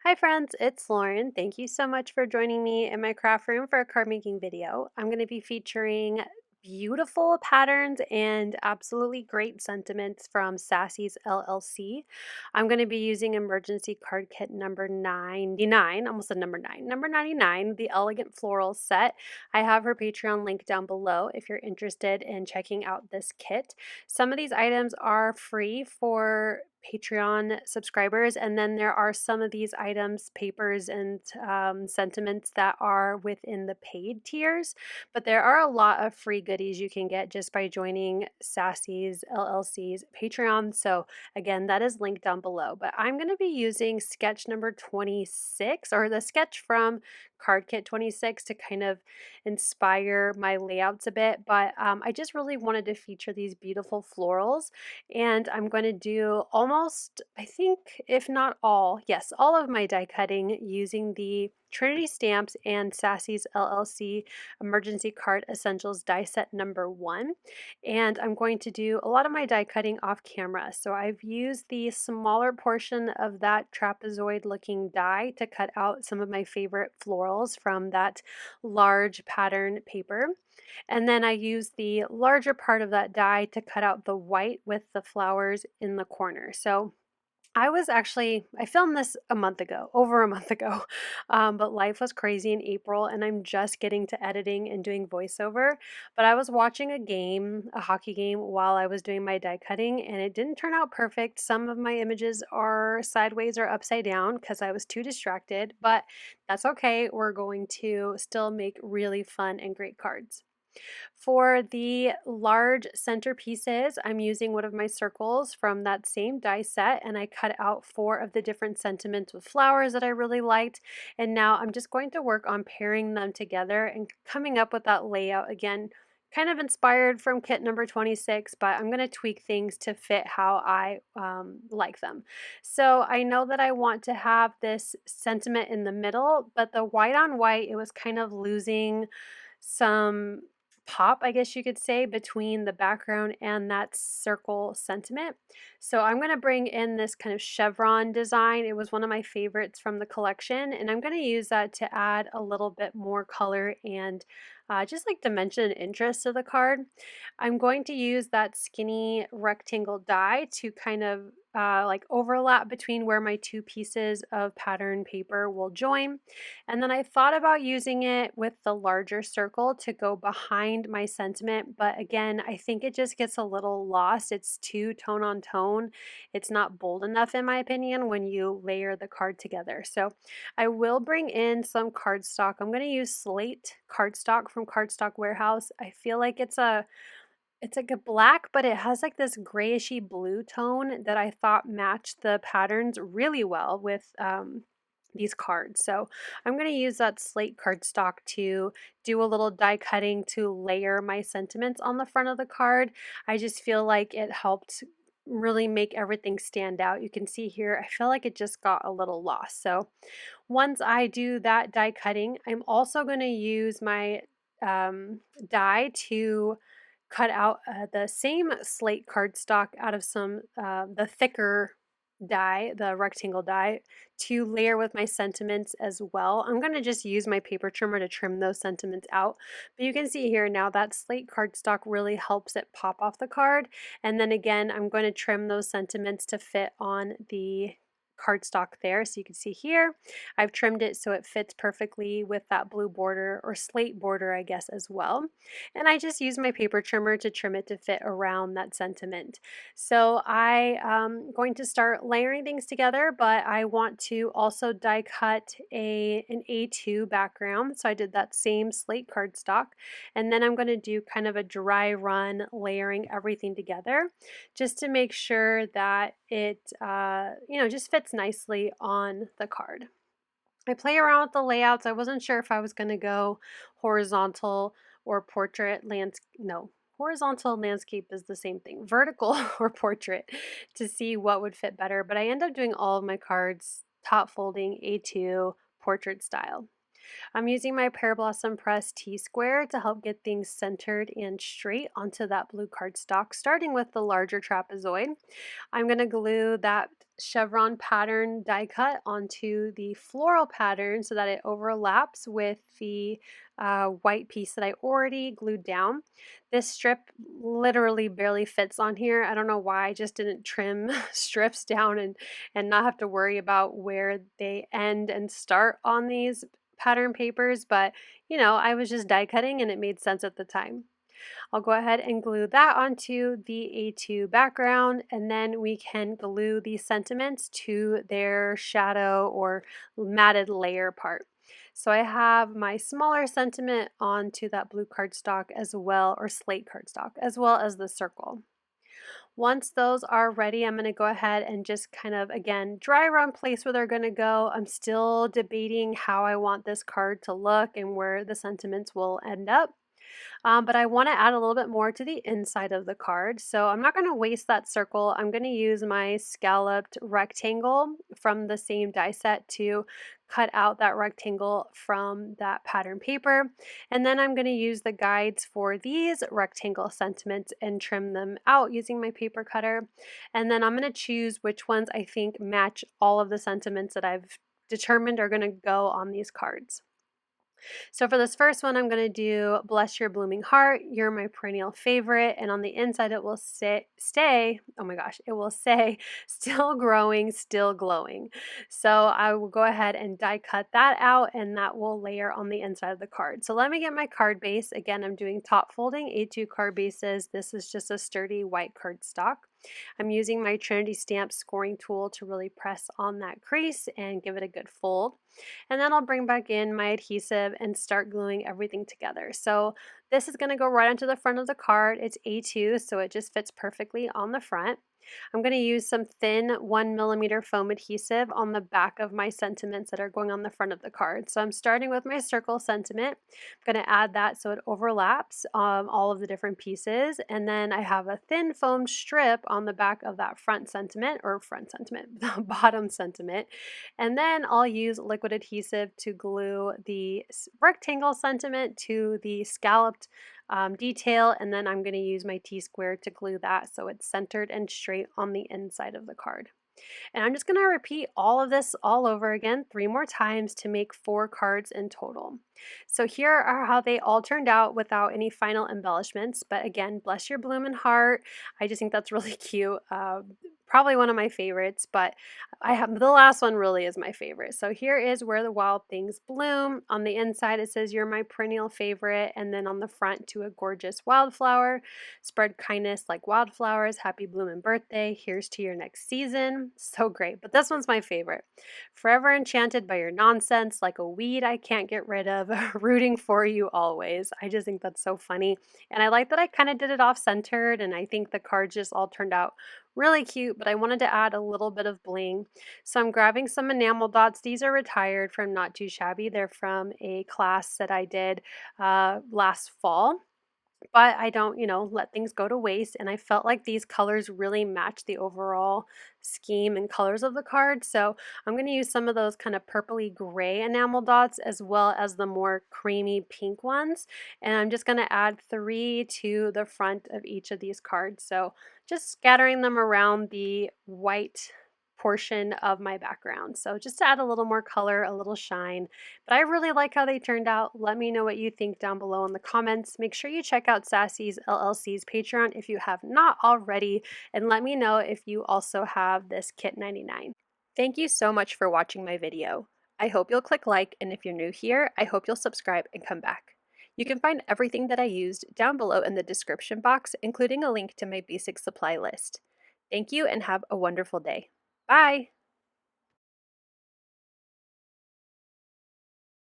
Hi friends, it's Lauren. Thank you so much for joining me in my craft room for a card making video. I'm going to be featuring beautiful patterns and absolutely great sentiments from Sassy's LLC. I'm going to be using emergency card kit number 99, almost a number 9, number 99, the Elegant Floral set. I have her Patreon link down below if you're interested in checking out this kit. Some of these items are free for Patreon subscribers, and then there are some of these items, papers, and sentiments that are within the paid tiers. But there are a lot of free goodies you can get just by joining Sassy's LLC's Patreon. So again, that is linked down below. But I'm going to be using sketch number 26, or the sketch from Card Kit 26, to kind of inspire my layouts a bit. But I just really wanted to feature these beautiful florals, and I'm going to do almost, I think, if not all, yes, all of my die cutting using the Trinity stamps and Sassy's LLC Emergency Card Essentials die set number 1. And I'm going to do a lot of my die cutting off camera. So I've used the smaller portion of that trapezoid looking die to cut out some of my favorite florals from that large pattern paper. And then I use the larger part of that die to cut out the white with the flowers in the corner. So I filmed this a month ago, over a month ago, but life was crazy in April and I'm just getting to editing and doing voiceover. But I was watching a hockey game, while I was doing my die cutting, and it didn't turn out perfect. Some of my images are sideways or upside down because I was too distracted, but that's okay. We're going to still make really fun and great cards. For the large centerpieces, I'm using one of my circles from that same die set, and I cut out 4 of the different sentiments with flowers that I really liked. And now I'm just going to work on pairing them together and coming up with that layout again, kind of inspired from kit number 26, but I'm going to tweak things to fit how I like them. So I know that I want to have this sentiment in the middle, but the white on white, it was kind of losing some pop, I guess you could say, between the background and that circle sentiment. So I'm going to bring in this kind of chevron design. It was one of my favorites from the collection, and I'm going to use that to add a little bit more color and just like dimension and interest to the card. I'm going to use that skinny rectangle die to kind of like overlap between where my 2 pieces of pattern paper will join. And then I thought about using it with the larger circle to go behind my sentiment, but again, I think it just gets a little lost. It's too tone on tone. It's not bold enough, in my opinion, when you layer the card together. So I will bring in some cardstock. I'm going to use Slate cardstock from Cardstock Warehouse. I feel like it's like a black, but it has like this grayishy blue tone that I thought matched the patterns really well with these cards. So I'm going to use that slate cardstock to do a little die cutting to layer my sentiments on the front of the card. I just feel like it helped really make everything stand out. You can see here, I feel like it just got a little lost. So once I do that die cutting, I'm also going to use my die to cut out the same slate cardstock out of some the thicker die, the rectangle die, to layer with my sentiments as well. I'm going to just use my paper trimmer to trim those sentiments out. But you can see here now that slate cardstock really helps it pop off the card. And then again, I'm going to trim those sentiments to fit on the cardstock there. So you can see here, I've trimmed it so it fits perfectly with that blue border, or slate border, I guess, as well. And I just use my paper trimmer to trim it to fit around that sentiment. So I am going to start layering things together, but I want to also die cut an A2 background. So I did that same slate cardstock, and then I'm going to do kind of a dry run layering everything together just to make sure that it just fits nicely on the card. I play around with the layouts. I wasn't sure if I was going to go horizontal or portrait landscape. No, horizontal and landscape is the same thing. Vertical or portrait, to see what would fit better. But I end up doing all of my cards top folding A2 portrait style. I'm using my Pear Blossom Press T-Square to help get things centered and straight onto that blue cardstock, starting with the larger trapezoid. I'm going to glue that chevron pattern die cut onto the floral pattern so that it overlaps with the white piece that I already glued down. This strip literally barely fits on here. I don't know why I just didn't trim strips down and not have to worry about where they end and start on these pattern papers, but you know, I was just die cutting and it made sense at the time. I'll go ahead and glue that onto the A2 background, and then we can glue these sentiments to their shadow or matted layer part. So I have my smaller sentiment onto that blue cardstock as well, or slate cardstock, as well as the circle. Once those are ready, I'm going to go ahead and just kind of, again, dry run place where they're going to go. I'm still debating how I want this card to look and where the sentiments will end up. But I want to add a little bit more to the inside of the card. So I'm not going to waste that circle. I'm going to use my scalloped rectangle from the same die set to cut out that rectangle from that pattern paper. And then I'm going to use the guides for these rectangle sentiments and trim them out using my paper cutter. And then I'm going to choose which ones I think match all of the sentiments that I've determined are going to go on these cards. So for this first one, I'm going to do Bless Your Blooming Heart, You're My Perennial Favorite, and on the inside it will oh my gosh, it will say Still Growing, Still Glowing. So I will go ahead and die cut that out and that will layer on the inside of the card. So let me get my card base. Again, I'm doing top folding A2 card bases. This is just a sturdy white cardstock. I'm using my Trinity stamp scoring tool to really press on that crease and give it a good fold. And then I'll bring back in my adhesive and start gluing everything together. So this is going to go right onto the front of the card. It's A2, so it just fits perfectly on the front. I'm going to use some thin 1mm foam adhesive on the back of my sentiments that are going on the front of the card. So I'm starting with my circle sentiment. I'm going to add that so it overlaps all of the different pieces. And then I have a thin foam strip on the back of that the bottom sentiment. And then I'll use liquid adhesive to glue the rectangle sentiment to the scalloped detail, and then I'm going to use my T-square to glue that so it's centered and straight on the inside of the card. And I'm just going to repeat all of this all over again 3 more times to make 4 cards in total. So here are how they all turned out without any final embellishments. But again, Bless Your Bloomin' Heart. I just think that's really cute. Probably one of my favorites, but the last one really is my favorite. So here is Where the Wild Things Bloom. On the inside it says You're My Perennial Favorite, and then on the front to a gorgeous wildflower. Spread kindness like wildflowers. Happy bloomin' birthday. Here's to your next season. So great, but this one's my favorite. Forever enchanted by your nonsense, like a weed I can't get rid of, rooting for you always. I just think that's so funny. And I like that I kind of did it off-centered, and I think the cards just all turned out really cute, but I wanted to add a little bit of bling. So I'm grabbing some enamel dots. These are retired from Not Too Shabby. They're from a class that I did last fall. But I don't, let things go to waste. And I felt like these colors really match the overall scheme and colors of the card. So I'm going to use some of those kind of purpley gray enamel dots as well as the more creamy pink ones. And I'm just going to add 3 to the front of each of these cards. So just scattering them around the white portion of my background. So just to add a little more color, a little shine. But I really like how they turned out. Let me know what you think down below in the comments. Make sure you check out Sassy's LLC's Patreon if you have not already, and let me know if you also have this Kit 99. Thank you so much for watching my video. I hope you'll click like, and if you're new here, I hope you'll subscribe and come back. You can find everything that I used down below in the description box, including a link to my basic supply list. Thank you and have a wonderful day. Bye!